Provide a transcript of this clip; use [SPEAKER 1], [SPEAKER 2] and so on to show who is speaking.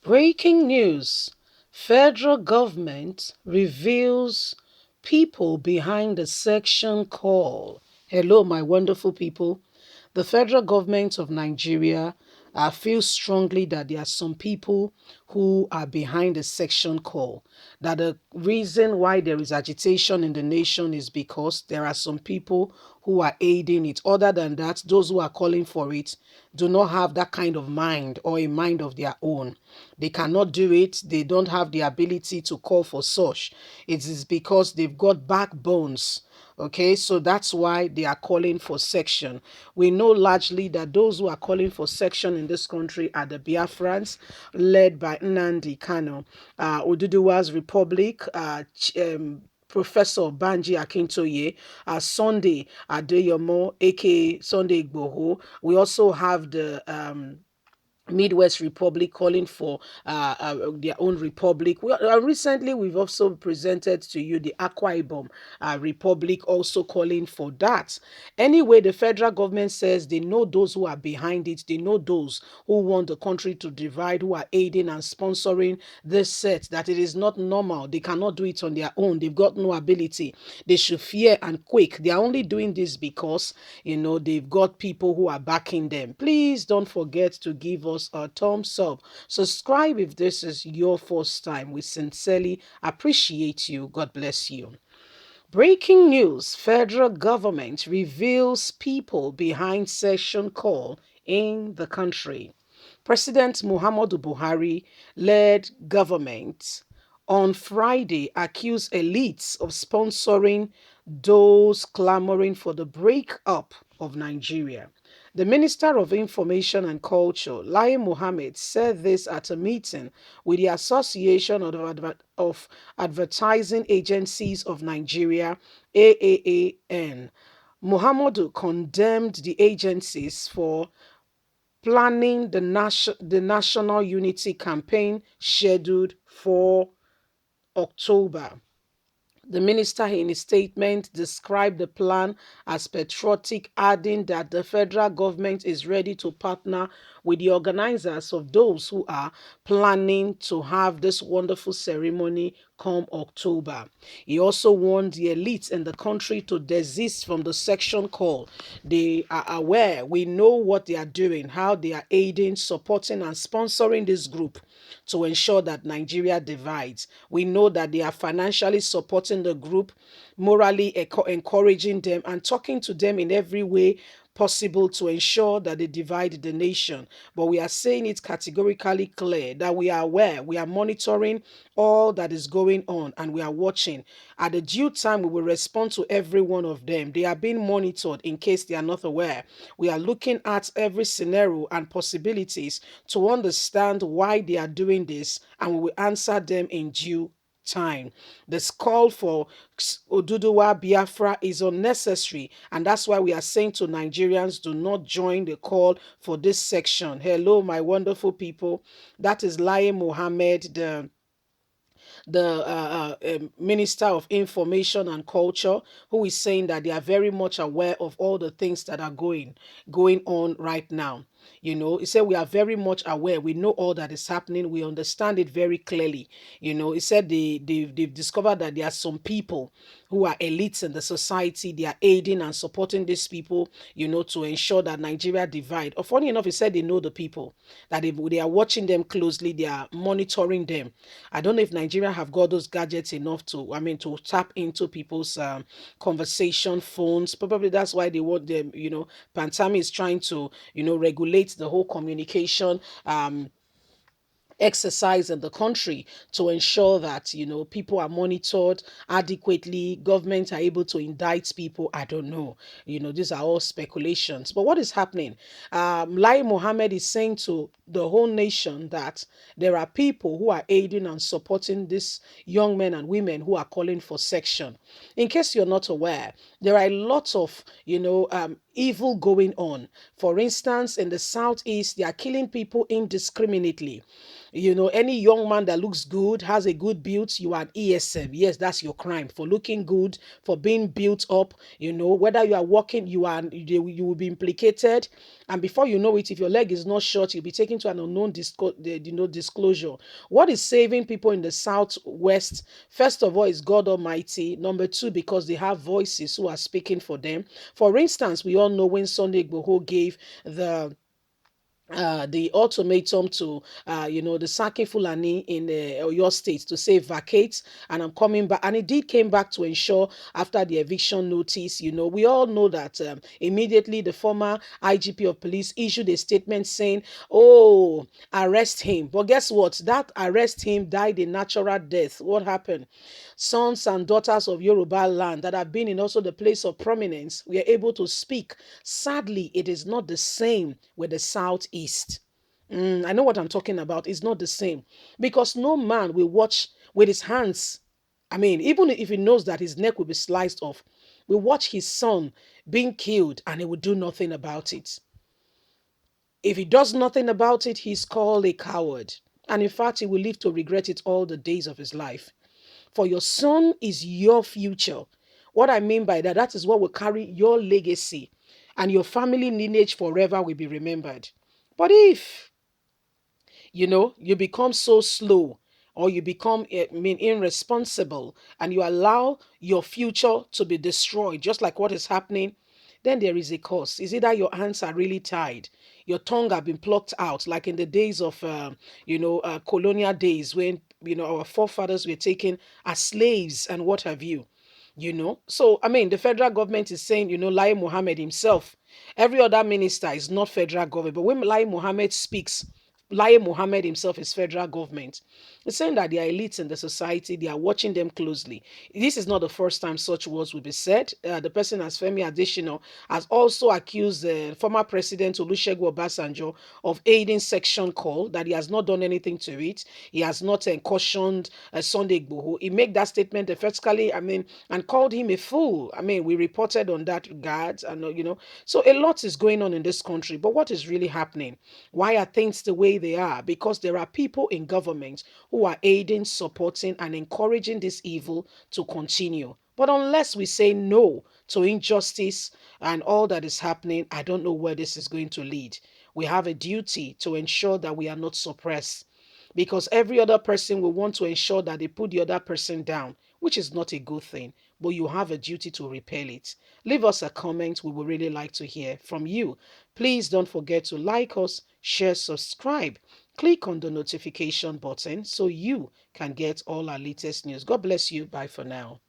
[SPEAKER 1] Breaking news. Federal government reveals people behind the section call. Hello, my wonderful people. The federal government of Nigeria feels strongly that there are some people who are behind the section call. That the reason why there is agitation in the nation is because there are some people who are aiding it. Other than that, those who are calling for it do not have that kind of mind or a mind of their own. They cannot do it. They don't have the ability to call for such. It is because they've got backbones. Okay, so that's why they are calling for section. We know largely that those who are calling for section in this country are the Biafrans, led by Nnamdi Kanu, Oduduwa's Republic, Professor Banji Akintoye, Sunday Adeyomo, aka Sunday Igboho. We also have the Midwest Republic calling for their own republic. Recently, we've also presented to you the Akwa Ibom Republic also calling for that. Anyway, the federal government says they know those who are behind it. They know those who want the country to divide, who are aiding and sponsoring this set, that it is not normal. They cannot do it on their own. They've got no ability. They should fear and quake. They are only doing this because, they've got people who are backing them. Please don't forget to give us a thumbs up. Subscribe if this is your first time. We sincerely appreciate you. God bless you. Breaking news. Federal government reveals people behind session call in the country. President Muhammadu Buhari led government on Friday accused elites of sponsoring those clamoring for the breakup of Nigeria. The Minister of Information and Culture, Lai Mohammed, said this at a meeting with the Association of Advertising Agencies of Nigeria, AAAN. Muhammadu condemned the agencies for planning the National Unity Campaign scheduled for October. The minister, in his statement, described the plan as patriotic, adding that the federal government is ready to partner with the organizers of those who are planning to have this wonderful ceremony come October. He also warned the elites in the country to desist from the section call. They are aware, we know what they are doing, how they are aiding, supporting, and sponsoring this group to ensure that Nigeria divides. We know that they are financially supporting the group, morally encouraging them, and talking to them in every way possible to ensure that they divide the nation. But we are saying it categorically clear that we are aware, we are monitoring all that is going on, and we are watching. At the due time, we will respond to every one of them. They are being monitored in case they are not aware. We are looking at every scenario and possibilities to understand why they are doing this, and we will answer them in due time. This call for Oduduwa Biafra is unnecessary, and that's why we are saying to Nigerians, do not join the call for this section. Hello, my wonderful people. That is Lai Mohammed, the Minister of Information and Culture, who is saying that they are very much aware of all the things that are going on right now. He said we are very much aware. We know all that is happening. We understand it very clearly. He said they've discovered that there are some people who are elites in the society. They are aiding and supporting these people, to ensure that Nigeria divide. Or funny enough, he said they know the people, that they are watching them closely. They are monitoring them. I don't know if Nigeria have got those gadgets enough to tap into people's conversation phones. Probably that's why they want them. Pantami is trying to regulate the whole communication exercise in the country to ensure that people are monitored adequately, governments are able to indict people. I don't know, these are all speculations. But what is happening? Lai Mohammed is saying to the whole nation that there are people who are aiding and supporting these young men and women who are calling for section. In case you're not aware, there are a lot of evil going on. For instance, in the southeast, they are killing people indiscriminately. Any young man that looks good, has a good build, you are an ESM. Yes, that's your crime for looking good, for being built up. Whether you are walking, you will be implicated. And before you know it, if your leg is not short, you'll be taken to an unknown disclosure. What is saving people in the southwest? First of all, is God Almighty. Number two, because they have voices who are speaking for them. For instance, we all know when Sunday Igboho gave the ultimatum to the Saki Fulani in your state to say vacate, and I'm coming back, and it did came back to ensure after the eviction notice. We all know that immediately the former IGP of police issued a statement saying, oh, arrest him. But guess what, that arrest him died a natural death. What happened? Sons and daughters of Yoruba land that have been in also the place of prominence were able to speak. Sadly, it is not the same with the southeast. I know what I'm talking about. It's not the same because no man will watch with his hands. I mean, even if he knows that his neck will be sliced off, will watch his son being killed and he will do nothing about it. If he does nothing about it, he's called a coward. And in fact, he will live to regret it all the days of his life. For your son is your future. What I mean by that, that is what will carry your legacy, and your family lineage forever will be remembered. But if you become so slow, or you become irresponsible, and you allow your future to be destroyed, just like what is happening, then there is a cost. Is either your hands are really tied, your tongue have been plucked out, like in the days of colonial days when our forefathers were taken as slaves and what have you. So I mean, the federal government is saying, Lai Mohammed himself, every other minister is not federal government, but when Lai Mohammed speaks, Lai Mohammed himself is federal government. It's saying that they are elites in the society, they are watching them closely. This is not the first time such words will be said. The person as Femi Adesina has also accused the former president Olusegun Obasanjo of aiding section call, that he has not done anything to it. He has not cautioned Sunday Igboho. He made that statement effectively, and called him a fool. We reported on that regard, and so a lot is going on in this country. But what is really happening? Why are things the way they are? Because there are people in government who are aiding, supporting, and encouraging this evil to continue. But unless we say no to injustice and all that is happening, I don't know where this is going to lead. We have a duty to ensure that we are not suppressed, because every other person will want to ensure that they put the other person down, which is not a good thing, but you have a duty to repel it. Leave us a comment. We would really like to hear from you. Please don't forget to like us, share, subscribe. Click on the notification button so you can get all our latest news. God bless you. Bye for now.